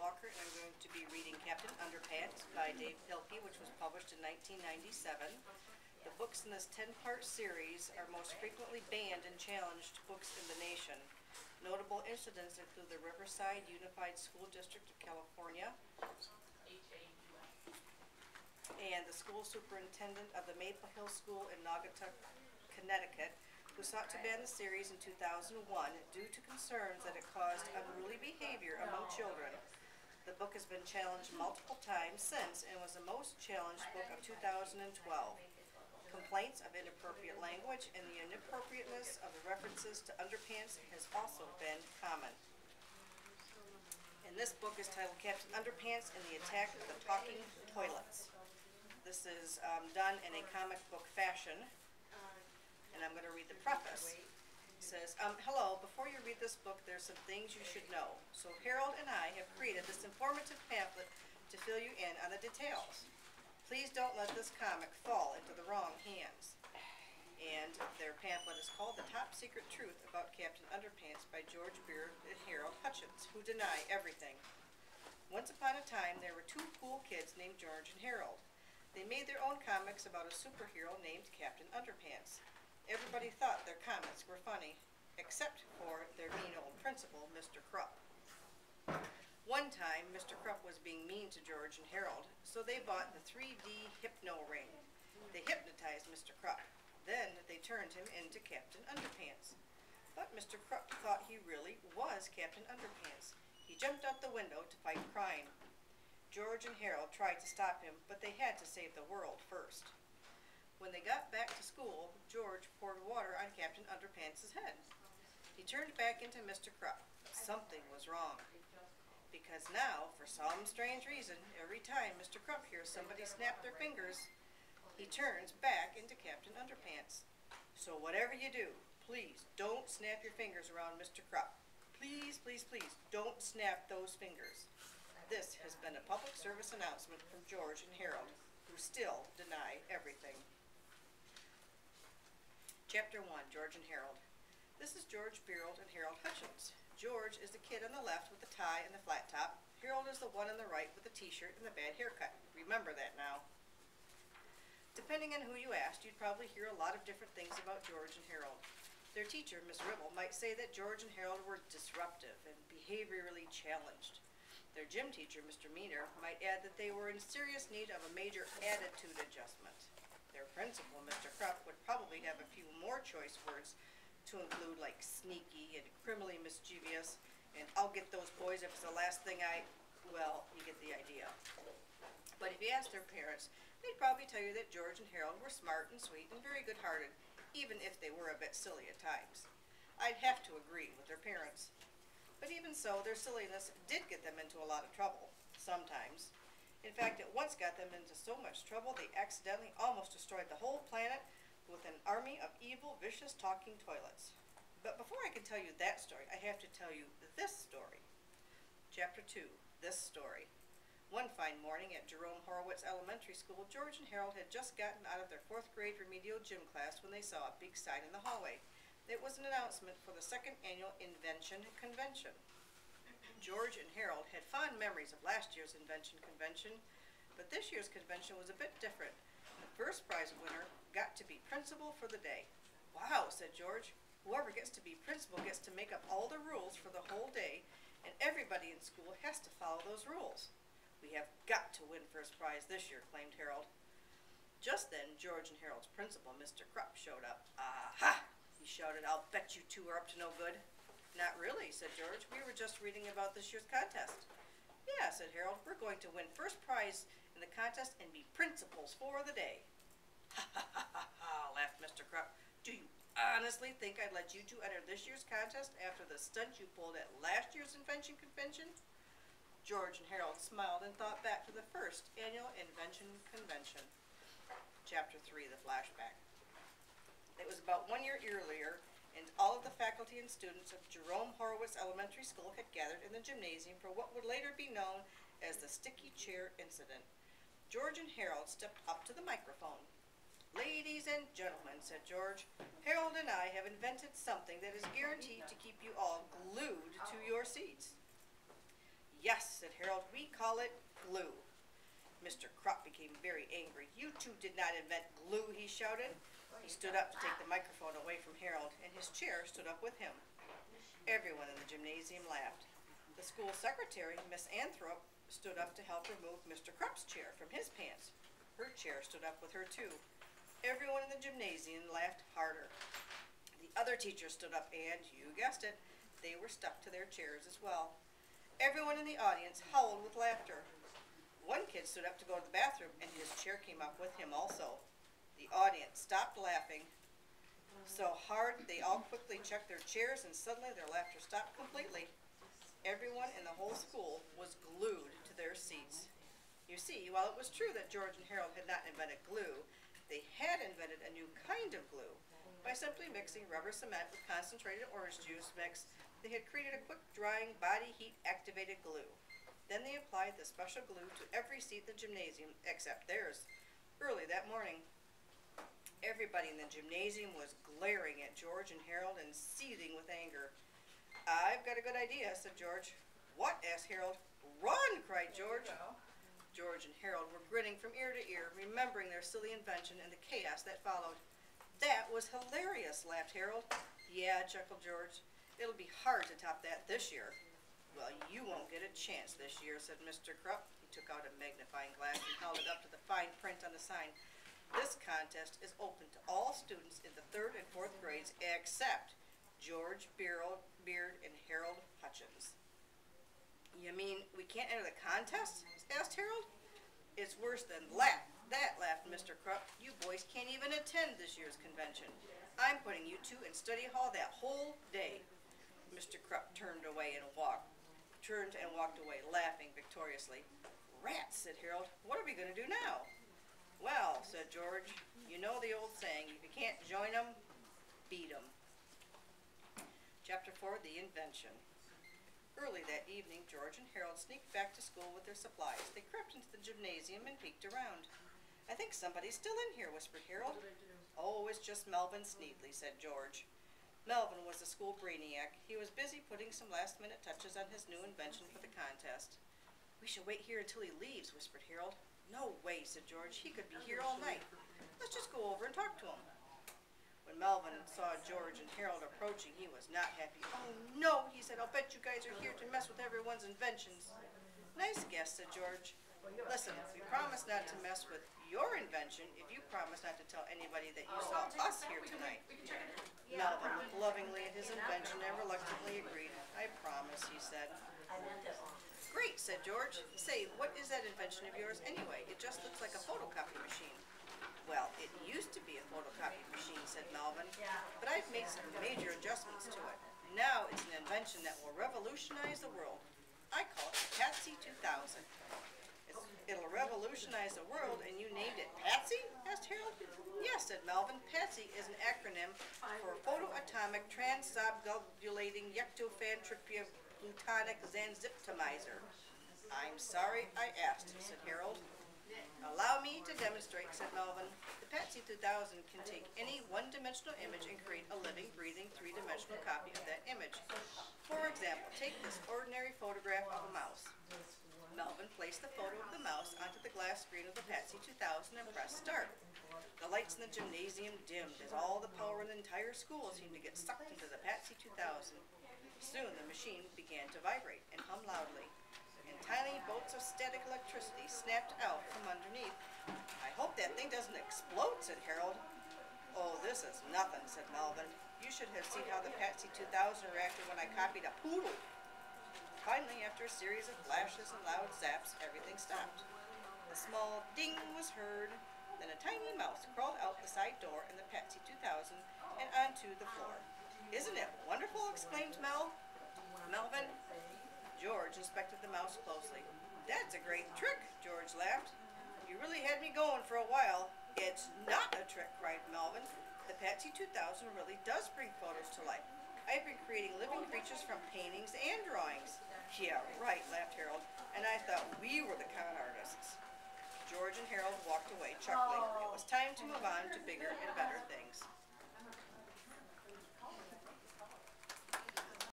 Walker, and I'm going to be reading Captain Underpants by Dave Pilkey, which was published in 1997. The books in this 10-part series are most frequently banned and challenged books in the nation. Notable incidents include the Riverside Unified School District of California and the school superintendent of the Maple Hill School in Naugatuck, Connecticut, who sought to ban the series in 2001 due to concerns that it caused unruly behavior among children. The book has been challenged multiple times since and was the most challenged book of 2012. Complaints of inappropriate language and the inappropriateness of the references to underpants has also been common. And this book is titled Captain Underpants and the Attack of the Talking Toilets. This is done in a comic book fashion, and I'm going to read the preface. It says, hello, before you read this book, there's some things you should know. So Harold and I have created this informative pamphlet to fill you in on the details. Please don't let this comic fall into the wrong hands. And their pamphlet is called The Top Secret Truth About Captain Underpants by George Beard and Harold Hutchins, who deny everything. Once upon a time, there were two cool kids named George and Harold. They made their own comics about a superhero named Captain Underpants. Everybody thought their comics were funny, except for their mean old principal, Mr. Krupp. One time, Mr. Krupp was being mean to George and Harold, so they bought the 3D Hypno Ring. They hypnotized Mr. Krupp. Then they turned him into Captain Underpants. But Mr. Krupp thought he really was Captain Underpants. He jumped out the window to fight crime. George and Harold tried to stop him, but they had to save the world first. When they got back to school, George poured water on Captain Underpants' head. He turned back into Mr. Krupp. Something was wrong. Because now, for some strange reason, every time Mr. Krupp hears somebody snap their fingers, he turns back into Captain Underpants. So whatever you do, please don't snap your fingers around Mr. Krupp. Please, please, please, don't snap those fingers. This has been a public service announcement from George and Harold, who still deny everything. Chapter 1, George and Harold. This is George Beard and Harold Hutchins. George is the kid on the left with the tie and the flat top. Harold is the one on the right with the t-shirt and the bad haircut. Remember that now. Depending on who you asked, you'd probably hear a lot of different things about George and Harold. Their teacher, Miss Ribble, might say that George and Harold were disruptive and behaviorally challenged. Their gym teacher, Mr. Meaner, might add that they were in serious need of a major attitude adjustment. Their principal, Mr. Krupp, would probably have a few more choice words to include like sneaky and criminally mischievous, and I'll get those boys if it's the last thing well, you get the idea. But if you ask their parents, they'd probably tell you that George and Harold were smart and sweet and very good-hearted, even if they were a bit silly at times. I'd have to agree with their parents. But even so, their silliness did get them into a lot of trouble, sometimes. In fact, it once got them into so much trouble they accidentally almost destroyed the whole planet with an army of evil, vicious talking toilets. But before I can tell you that story, I have to tell you this story. Chapter 2, This Story. One fine morning at Jerome Horowitz Elementary School, George and Harold had just gotten out of their 4th grade remedial gym class when they saw a big sign in the hallway. It was an announcement for the 2nd annual Invention Convention. George and Harold had fond memories of last year's Invention Convention, but this year's convention was a bit different. The first prize winner got to be principal for the day. Wow, said George. Whoever gets to be principal gets to make up all the rules for the whole day, and everybody in school has to follow those rules. We have got to win first prize this year, claimed Harold. Just then, George and Harold's principal, Mr. Krupp, showed up. Aha! He shouted, I'll bet you two are up to no good. Not really, said George. We were just reading about this year's contest. Yeah, said Harold. We're going to win first prize in the contest and be principals for the day. Ha ha ha ha ha, laughed Mr. Krupp. Do you honestly think I'd let you two enter this year's contest after the stunt you pulled at last year's Invention Convention? George and Harold smiled and thought back to the first annual Invention Convention. Chapter 3, The Flashback. It was about 1 year earlier, and all of the faculty and students of Jerome Horowitz Elementary School had gathered in the gymnasium for what would later be known as the Sticky Chair Incident. George and Harold stepped up to the microphone. Ladies and gentlemen, said George, Harold and I have invented something that is guaranteed to keep you all glued to your seats. Yes, said Harold, we call it glue. Mr. Krupp became very angry. You two did not invent glue, he shouted. He stood up to take the microphone away from Harold, and his chair stood up with him. Everyone in the gymnasium laughed. The school secretary, Miss Anthrop, stood up to help remove Mr. Krupp's chair from his pants. Her chair stood up with her too. Everyone in the gymnasium laughed harder. The other teachers stood up and, you guessed it, they were stuck to their chairs as well. Everyone in the audience howled with laughter. One kid stood up to go to the bathroom, and his chair came up with him also. The audience stopped laughing so hard they all quickly checked their chairs, and suddenly their laughter stopped completely. Everyone in the whole school was glued to their seats. You see, while it was true that George and Harold had not invented glue, they had invented a new kind of glue. By simply mixing rubber cement with concentrated orange juice mix, they had created a quick-drying, body heat-activated glue. Then they applied the special glue to every seat in the gymnasium except theirs. Early that morning, everybody in the gymnasium was glaring at George and Harold and seething with anger. I've got a good idea, said George. What? Asked Harold. Run, cried George. George and Harold were grinning from ear to ear, remembering their silly invention and the chaos that followed. That was hilarious, laughed Harold. Yeah, chuckled George. It'll be hard to top that this year. Well, you won't get a chance this year, said Mr. Krupp. He took out a magnifying glass and held it up to the fine print on the sign. This contest is open to all students in the 3rd and 4th grades except George Beard and Harold Hutchins. You mean we can't enter the contest? Asked Harold. It's worse than that, laughed Mr. Krupp. You boys can't even attend this year's convention. I'm putting you two in study hall that whole day. Mr. Krupp turned and walked away, laughing victoriously. Rats, said Harold. What are we going to do now? Well, said George, you know the old saying, if you can't join 'em, beat 'em. Chapter 4, The Invention. Early that evening, George and Harold sneaked back to school with their supplies. They crept into the gymnasium and peeked around. I think somebody's still in here, whispered Harold. Oh, it's just Melvin Sneedley, said George. Melvin was the school brainiac. He was busy putting some last-minute touches on his new invention for the contest. We should wait here until he leaves, whispered Harold. No way, said George. He could be here all night. Let's just go over and talk to him. When Melvin saw George and Harold approaching, he was not happy. Oh, no, he said. I'll bet you guys are here to mess with everyone's inventions. Nice guess, said George. Listen, we promise not to mess with your invention if you promise not to tell anybody that you saw us here tonight. Melvin looked lovingly at his invention and reluctantly agreed. I promise, he said. Great, said George. Say, what is that invention of yours anyway? It just looks like a photocopy machine. Well, it used to be a photocopy machine, said Melvin, but I've made some major adjustments to it. Now it's an invention that will revolutionize the world. I call it Patsy 2000. It'll revolutionize the world, and you named it Patsy? Asked Harold. Yes, said Melvin. Patsy is an acronym for Photoatomic Transobgulating Yectofantripia-Plutonic Zanziptomizer. I'm sorry I asked, said Harold. Allow me to demonstrate, said Melvin. The Patsy 2000 can take any one-dimensional image and create a living, breathing, three-dimensional copy of that image. For example, take this ordinary photograph of a mouse. Melvin placed the photo of the mouse onto the glass screen of the Patsy 2000 and pressed start. The lights in the gymnasium dimmed as all the power in the entire school seemed to get sucked into the Patsy 2000. Soon the machine began to vibrate and hum loudly, and tiny bolts of static electricity snapped out from underneath. I hope that thing doesn't explode, said Harold. Oh, this is nothing, said Melvin. You should have seen how the Patsy 2000 reacted when I copied a poodle. Finally, after a series of flashes and loud zaps, everything stopped. A small ding was heard, then a tiny mouse crawled out the side door in the Patsy 2000 and onto the floor. Isn't it wonderful? Exclaimed Melvin. George inspected the mouse closely. That's a great trick, George laughed. You really had me going for a while. It's not a trick, cried Melvin. The Patsy 2000 really does bring photos to life. I've been creating living creatures from paintings and drawings. Yeah, right, laughed Harold, and I thought we were the con artists. George and Harold walked away, chuckling. It was time to move on to bigger and better things.